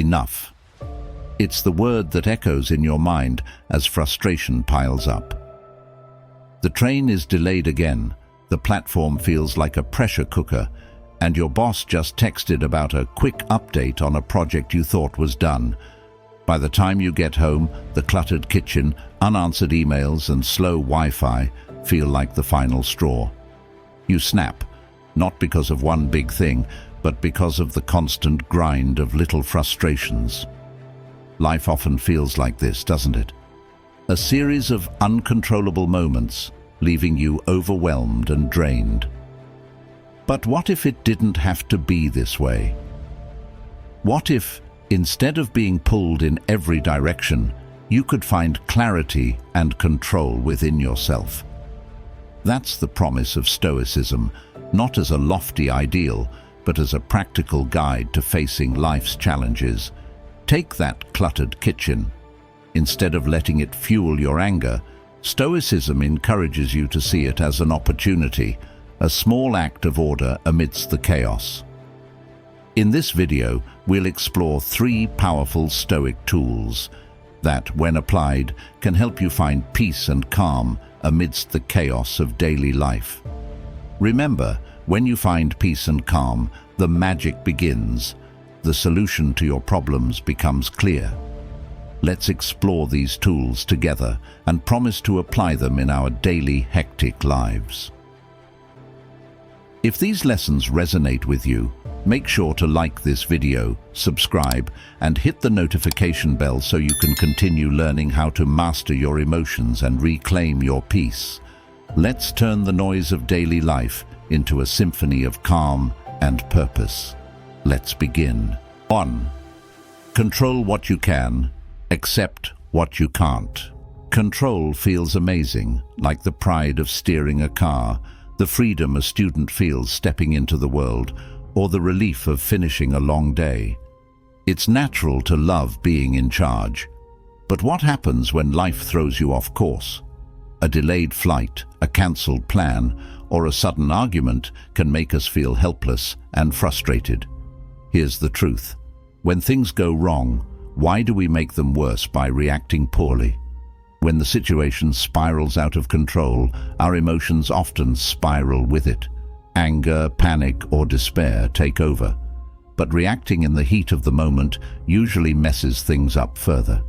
Enough. It's the word that echoes in your mind as frustration piles up. The train is delayed again, the platform feels like a pressure cooker, and your boss just texted about a quick update on a project you thought was done. By the time you get home, the cluttered kitchen, unanswered emails, and slow Wi-Fi feel like the final straw. You snap, not because of one big thing, but because of the constant grind of little frustrations. Life often feels like this, doesn't it? A series of uncontrollable moments, leaving you overwhelmed and drained. But what if it didn't have to be this way? What if, instead of being pulled in every direction, you could find clarity and control within yourself? That's the promise of Stoicism, not as a lofty ideal, but as a practical guide to facing life's challenges. Take that cluttered kitchen. Instead of letting it fuel your anger, Stoicism encourages you to see it as an opportunity, a small act of order amidst the chaos. In this video, we'll explore 3 powerful Stoic tools that, when applied, can help you find peace and calm amidst the chaos of daily life. Remember, when you find peace and calm, the magic begins. The solution to your problems becomes clear. Let's explore these tools together and promise to apply them in our daily hectic lives. If these lessons resonate with you, make sure to like this video, subscribe, and hit the notification bell so you can continue learning how to master your emotions and reclaim your peace. Let's turn the noise of daily life into a symphony of calm and purpose. Let's begin. 1. Control what you can, accept what you can't. Control feels amazing, like the pride of steering a car, the freedom a student feels stepping into the world, or the relief of finishing a long day. It's natural to love being in charge. But what happens when life throws you off course? A delayed flight, a cancelled plan, or a sudden argument can make us feel helpless and frustrated. Here's the truth. When things go wrong, why do we make them worse by reacting poorly? When the situation spirals out of control, our emotions often spiral with it. Anger, panic, or despair take over. But reacting in the heat of the moment usually messes things up further.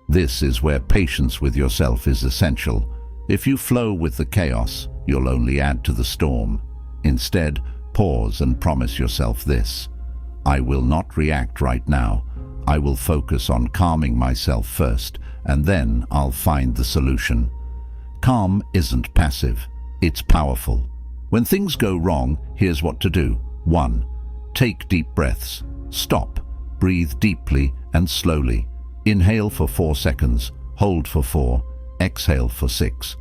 This is where patience with yourself is essential. If you flow with the chaos, you'll only add to the storm. Instead, pause and promise yourself this: I will not react right now. I will focus on calming myself first, and then I'll find the solution. Calm isn't passive, it's powerful. When things go wrong, here's what to do. 1. Take deep breaths. Stop. Breathe deeply and slowly. Inhale for 4 seconds, hold for 4, exhale for 6.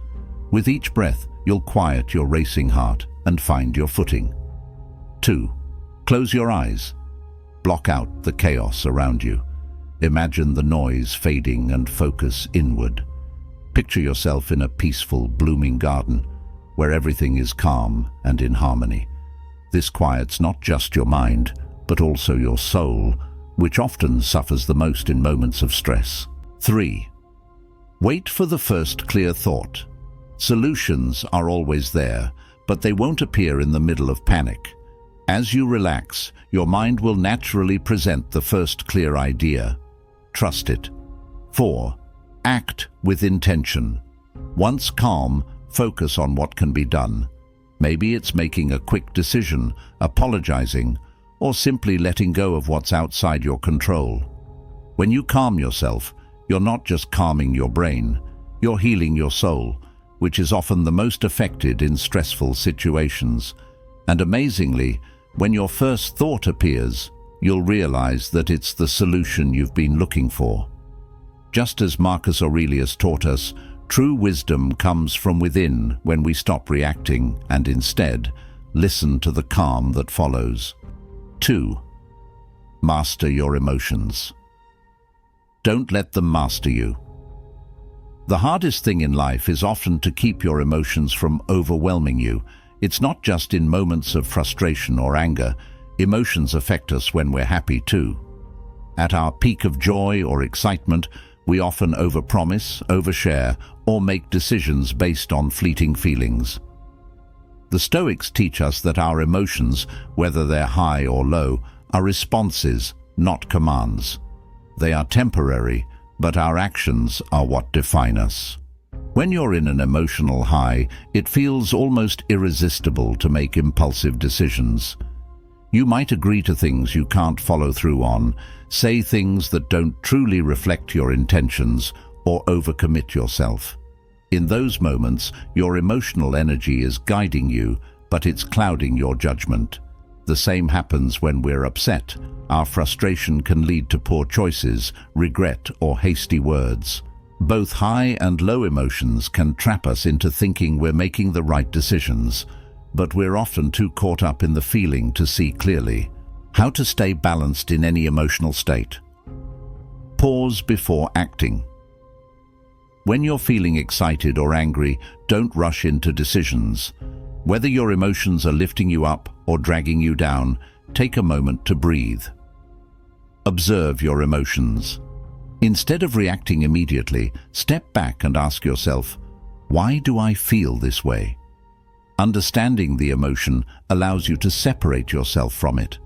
With each breath, you'll quiet your racing heart and find your footing. 2. Close your eyes. Block out the chaos around you. Imagine the noise fading and focus inward. Picture yourself in a peaceful, blooming garden where everything is calm and in harmony. This quiets not just your mind, but also your soul, which often suffers the most in moments of stress. 3. Wait for the first clear thought. Solutions are always there, but they won't appear in the middle of panic. As you relax, your mind will naturally present the first clear idea. Trust it. 4. Act with intention. Once calm, focus on what can be done. Maybe it's making a quick decision, apologizing, or simply letting go of what's outside your control. When you calm yourself, you're not just calming your brain, you're healing your soul, which is often the most affected in stressful situations. And amazingly, when your first thought appears, you'll realize that it's the solution you've been looking for. Just as Marcus Aurelius taught us, true wisdom comes from within when we stop reacting and instead listen to the calm that follows. 2. Master your emotions. Don't let them master you. The hardest thing in life is often to keep your emotions from overwhelming you. It's not just in moments of frustration or anger. Emotions affect us when we're happy too. At our peak of joy or excitement, we often overpromise, overshare, or make decisions based on fleeting feelings. The Stoics teach us that our emotions, whether they're high or low, are responses, not commands. They are temporary, but our actions are what define us. When you're in an emotional high, it feels almost irresistible to make impulsive decisions. You might agree to things you can't follow through on, say things that don't truly reflect your intentions, or overcommit yourself. In those moments, your emotional energy is guiding you, but it's clouding your judgment. The same happens when we're upset. Our frustration can lead to poor choices, regret, or hasty words. Both high and low emotions can trap us into thinking we're making the right decisions, but we're often too caught up in the feeling to see clearly. How to stay balanced in any emotional state. Pause before acting. When you're feeling excited or angry, don't rush into decisions. Whether your emotions are lifting you up or dragging you down, take a moment to breathe. Observe your emotions. Instead of reacting immediately, step back and ask yourself, why do I feel this way? Understanding the emotion allows you to separate yourself from it.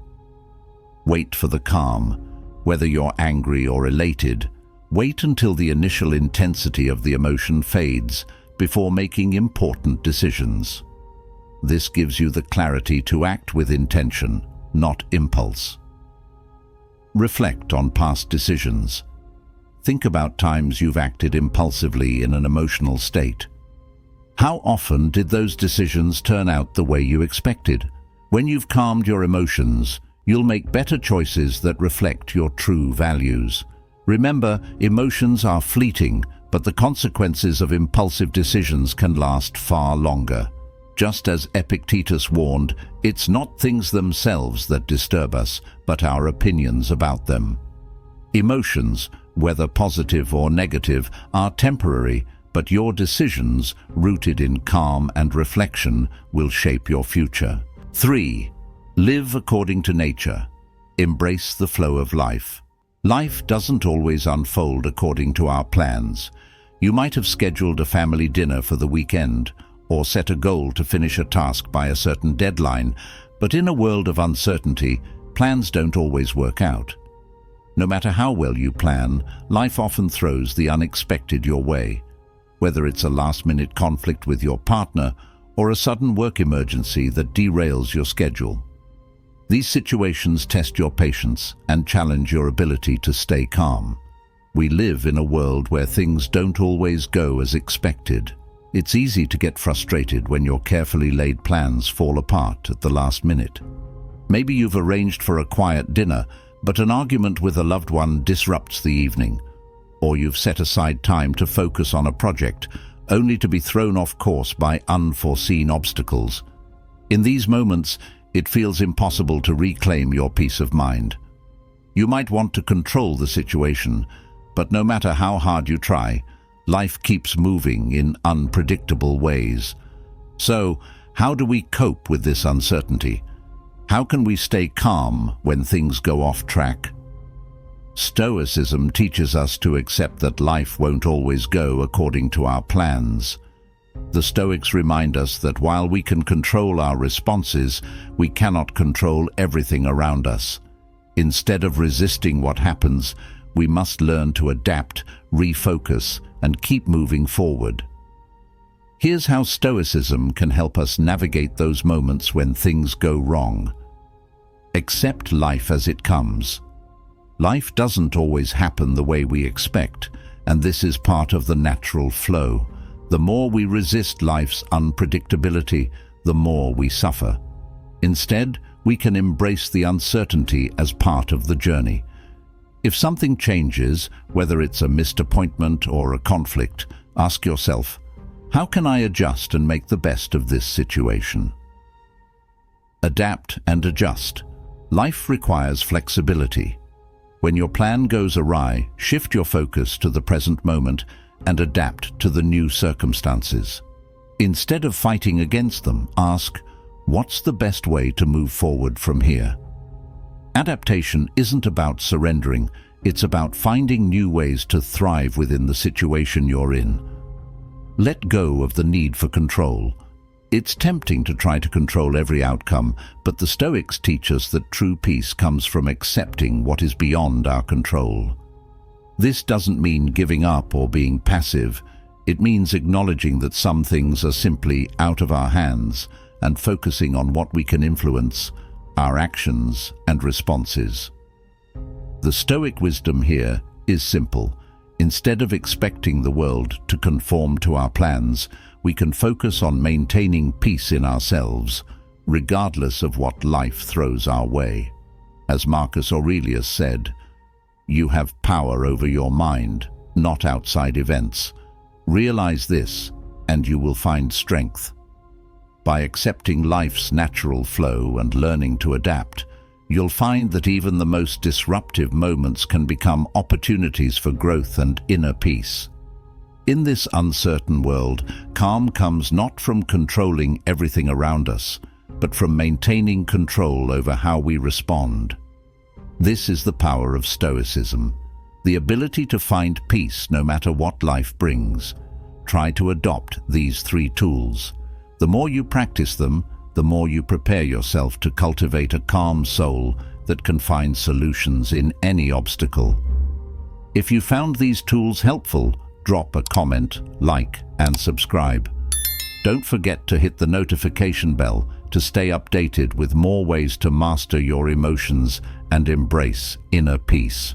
Wait for the calm. Whether you're angry or elated, wait until the initial intensity of the emotion fades before making important decisions. This gives you the clarity to act with intention, not impulse. Reflect on past decisions. Think about times you've acted impulsively in an emotional state. How often did those decisions turn out the way you expected? When you've calmed your emotions, you'll make better choices that reflect your true values. Remember, emotions are fleeting, but the consequences of impulsive decisions can last far longer. Just as Epictetus warned, it's not things themselves that disturb us, but our opinions about them. Emotions, whether positive or negative, are temporary, but your decisions, rooted in calm and reflection, will shape your future. 3. Live according to nature. Embrace the flow of life. Life doesn't always unfold according to our plans. You might have scheduled a family dinner for the weekend, or set a goal to finish a task by a certain deadline, but in a world of uncertainty, plans don't always work out. No matter how well you plan, life often throws the unexpected your way, whether it's a last-minute conflict with your partner or a sudden work emergency that derails your schedule. These situations test your patience and challenge your ability to stay calm. We live in a world where things don't always go as expected. It's easy to get frustrated when your carefully laid plans fall apart at the last minute. Maybe you've arranged for a quiet dinner, but an argument with a loved one disrupts the evening. Or you've set aside time to focus on a project, only to be thrown off course by unforeseen obstacles. In these moments, it feels impossible to reclaim your peace of mind. You might want to control the situation, but no matter how hard you try, life keeps moving in unpredictable ways. So, how do we cope with this uncertainty? How can we stay calm when things go off track? Stoicism teaches us to accept that life won't always go according to our plans. The Stoics remind us that while we can control our responses, we cannot control everything around us. Instead of resisting what happens, we must learn to adapt, refocus, and keep moving forward. Here's how Stoicism can help us navigate those moments when things go wrong. Accept life as it comes. Life doesn't always happen the way we expect, and this is part of the natural flow. The more we resist life's unpredictability, the more we suffer. Instead, we can embrace the uncertainty as part of the journey. If something changes, whether it's a missed appointment or a conflict, ask yourself, how can I adjust and make the best of this situation? Adapt and adjust. Life requires flexibility. When your plan goes awry, shift your focus to the present moment and adapt to the new circumstances. Instead of fighting against them, ask, what's the best way to move forward from here? Adaptation isn't about surrendering, It's about finding new ways to thrive within the situation you're in. Let go of the need for control. It's tempting to try to control every outcome, but the Stoics teach us that true peace comes from accepting what is beyond our control. This doesn't mean giving up or being passive. It means acknowledging that some things are simply out of our hands and focusing on what we can influence, our actions and responses. The Stoic wisdom here is simple. Instead of expecting the world to conform to our plans, we can focus on maintaining peace in ourselves, regardless of what life throws our way. As Marcus Aurelius said, "You have power over your mind, not outside events. Realize this, and you will find strength." By accepting life's natural flow and learning to adapt, you'll find that even the most disruptive moments can become opportunities for growth and inner peace. In this uncertain world, calm comes not from controlling everything around us, but from maintaining control over how we respond. This is the power of Stoicism, the ability to find peace no matter what life brings. Try to adopt these 3 tools. The more you practice them, the more you prepare yourself to cultivate a calm soul that can find solutions in any obstacle. If you found these tools helpful, drop a comment, like, and subscribe. Don't forget to hit the notification bell to stay updated with more ways to master your emotions and embrace inner peace.